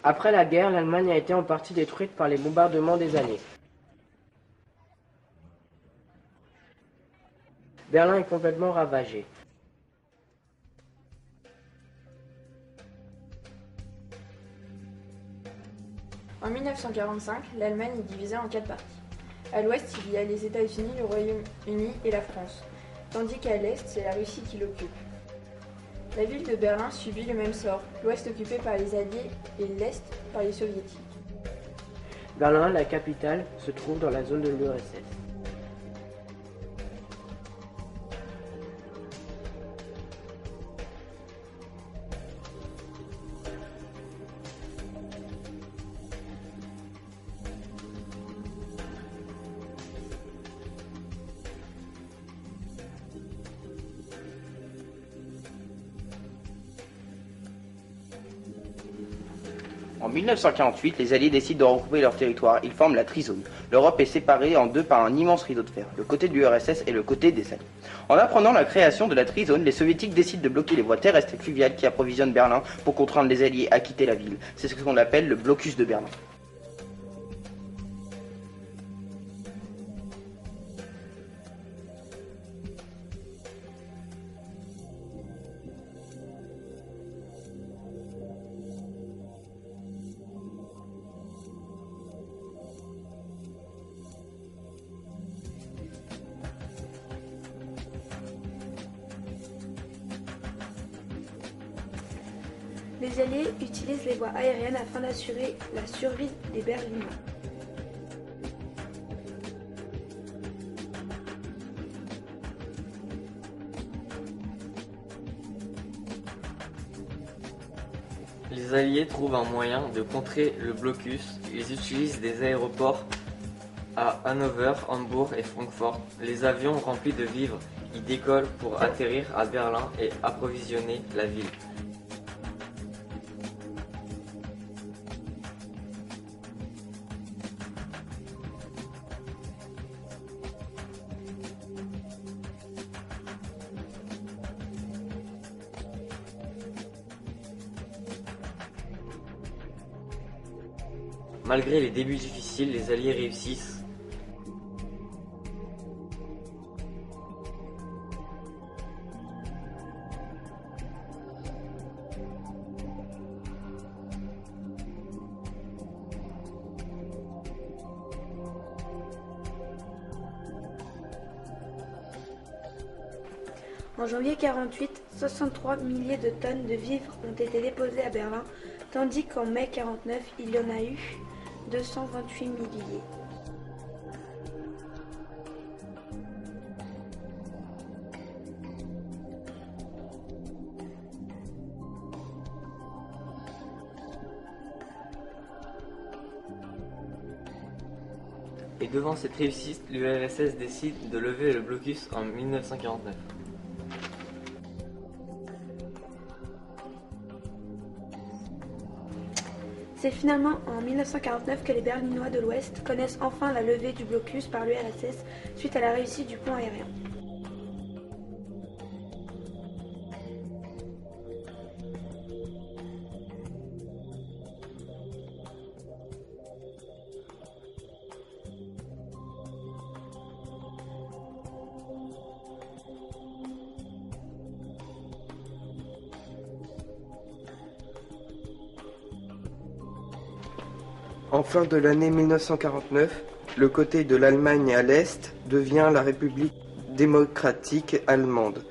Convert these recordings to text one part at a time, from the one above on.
Après la guerre, l'Allemagne a été en partie détruite par les bombardements des Alliés. Berlin est complètement ravagé. En 1945, l'Allemagne est divisée en 4 parties. À l'ouest, il y a les États-Unis, le Royaume-Uni et la France, tandis qu'à l'est, c'est la Russie qui l'occupe. La ville de Berlin subit le même sort, l'ouest occupé par les Alliés et l'est par les Soviétiques. Berlin, la capitale, se trouve dans la zone de l'URSS. En 1948, les Alliés décident de regrouper leur territoire. Ils forment la trizone. L'Europe est séparée en deux par un immense rideau de fer, le côté de l'URSS et le côté des Alliés. En apprenant la création de la trizone, les Soviétiques décident de bloquer les voies terrestres et fluviales qui approvisionnent Berlin pour contraindre les Alliés à quitter la ville. C'est ce qu'on appelle le blocus de Berlin. Les Alliés utilisent les voies aériennes afin d'assurer la survie des Berlinois. Les Alliés trouvent un moyen de contrer le blocus. Ils utilisent des aéroports à Hanovre, Hambourg et Francfort. Les avions remplis de vivres y décollent pour atterrir à Berlin et approvisionner la ville. Malgré les débuts difficiles, les Alliés réussissent. En janvier 1948, 63 milliers de tonnes de vivres ont été déposées à Berlin, tandis qu'en mai 1949, il y en a eu 228 milliers. Et devant cette réussite, l'URSS décide de lever le blocus en 1949. C'est finalement en 1949 que les Berlinois de l'Ouest connaissent enfin la levée du blocus par l'URSS suite à la réussite du pont aérien. En fin de l'année 1949, le côté de l'Allemagne à l'est devient la République démocratique allemande.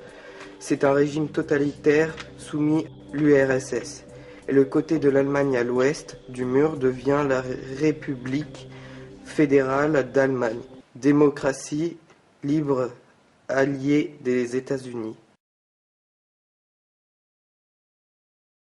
C'est un régime totalitaire soumis à l'URSS. Et le côté de l'Allemagne à l'ouest du mur devient la République fédérale d'Allemagne, démocratie libre alliée des États-Unis.